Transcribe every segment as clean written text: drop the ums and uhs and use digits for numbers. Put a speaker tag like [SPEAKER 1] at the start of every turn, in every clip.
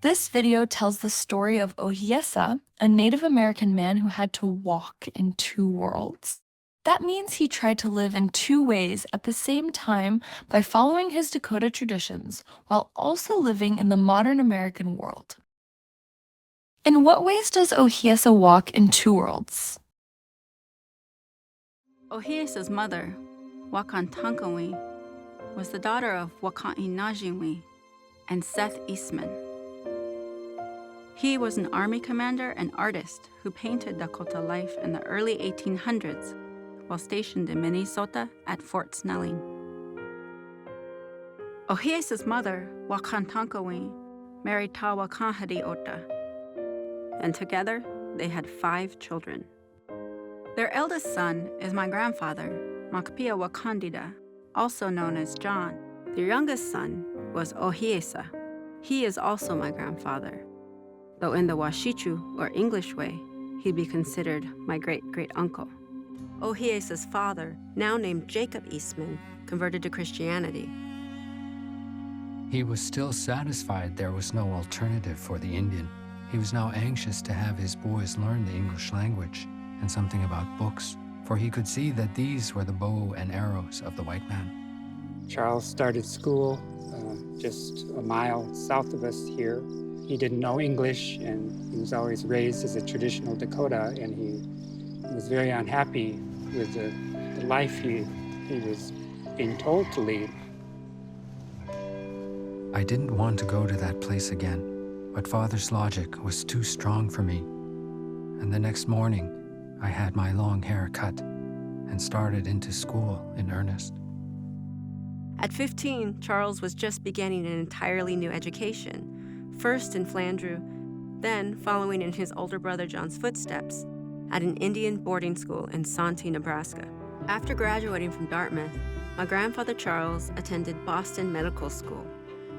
[SPEAKER 1] This video tells the story of Ohiyesa, a Native American man who had to walk in two worlds. That means he tried to live in two ways at the same time by following his Dakota traditions while also living in the modern American world. In what ways does Ohiyesa walk in two worlds?
[SPEAKER 2] Ohiesa's mother, Wakantankawi, was the daughter of Wakainajinwi and Seth Eastman. He was an army commander and artist who painted Dakota life in the early 1800s while stationed in Minnesota at Fort Snelling. Ohiesa's mother, Wakantankawi, married Tawakanhadi Ota, and together they had 5 children. Their eldest son is my grandfather, Makpia Wakandida, also known as John. Their youngest son was Ohiyesa. He is also my grandfather, though in the Washichu, or English way, he'd be considered my great-great-uncle. Ohiesa's father, now named Jacob Eastman, converted to Christianity.
[SPEAKER 3] He was still satisfied there was no alternative for the Indian. He was now anxious to have his boys learn the English language and something about books, for he could see that these were the bow and arrows of the white man.
[SPEAKER 4] Charles started school just a mile south of us here. He didn't know English, and he was always raised as a traditional Dakota, and he was very unhappy with the life he was being told to lead.
[SPEAKER 3] I didn't want to go to that place again, but Father's logic was too strong for me. And the next morning, I had my long hair cut and started into school in earnest.
[SPEAKER 2] At 15, Charles was just beginning an entirely new education, first in Flandreau, then following in his older brother John's footsteps at an Indian boarding school in Santee, Nebraska. After graduating from Dartmouth, my grandfather Charles attended Boston Medical School,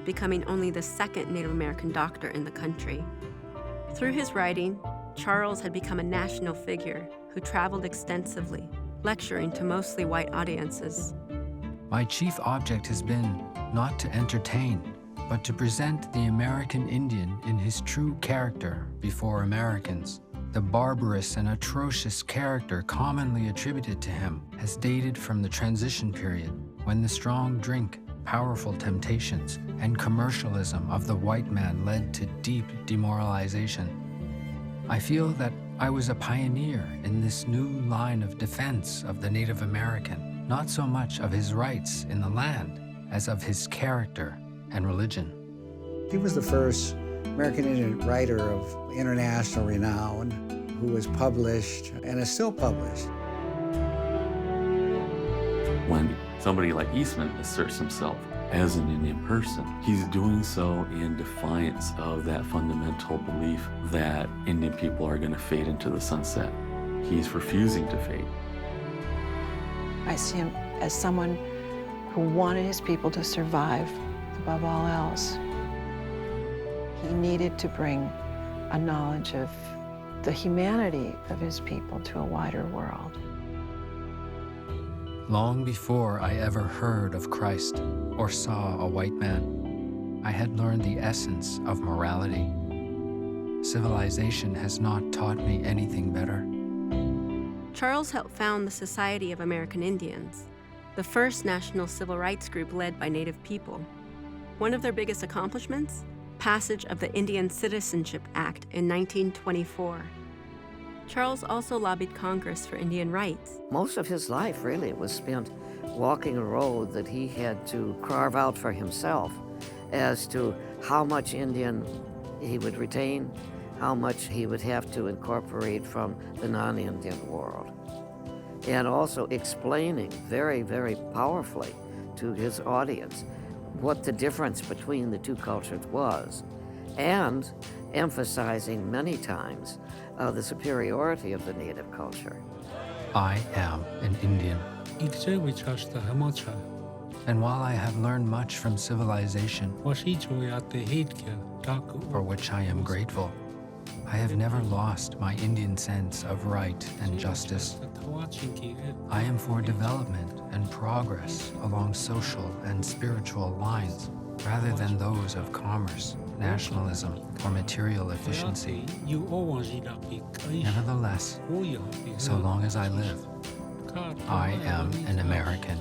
[SPEAKER 2] becoming only the second Native American doctor in the country. Through his writing, Charles had become a national figure who traveled extensively, lecturing to mostly white audiences.
[SPEAKER 3] My chief object has been not to entertain, but to present the American Indian in his true character before Americans. The barbarous and atrocious character commonly attributed to him has dated from the transition period when the strong drink, powerful temptations, and commercialism of the white man led to deep demoralization. I feel that I was a pioneer in this new line of defense of the Native American, not so much of his rights in the land as of his character and religion.
[SPEAKER 5] He was the first American Indian writer of international renown who was published and is still published.
[SPEAKER 6] When somebody like Eastman asserts himself as an Indian person, he's doing so in defiance of that fundamental belief that Indian people are going to fade into the sunset. He's refusing to fade.
[SPEAKER 7] I see him as someone who wanted his people to survive above all else. He needed to bring a knowledge of the humanity of his people to a wider world.
[SPEAKER 3] Long before I ever heard of Christ or saw a white man, I had learned the essence of morality. Civilization has not taught me anything better.
[SPEAKER 2] Charles helped found the Society of American Indians, the first national civil rights group led by Native people. One of their biggest accomplishments? Passage of the Indian Citizenship Act in 1924. Charles also lobbied Congress for Indian rights.
[SPEAKER 8] Most of his life really was spent walking a road that he had to carve out for himself as to how much Indian he would retain, how much he would have to incorporate from the non-Indian world, and also explaining very, very powerfully to his audience what the difference between the two cultures was, and emphasizing many times the superiority of the native culture.
[SPEAKER 3] I am an Indian. And while I have learned much from civilization, for which I am grateful, I have never lost my Indian sense of right and justice. I am for development and progress along social and spiritual lines. rather than those of commerce, nationalism, or material efficiency. Nevertheless, so long as I live, I am an American.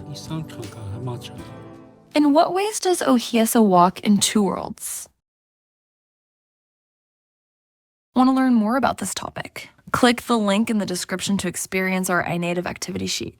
[SPEAKER 1] In what ways does Ohiyesa walk in two worlds? Want to learn more about this topic? Click the link in the description to experience our iNative activity sheet.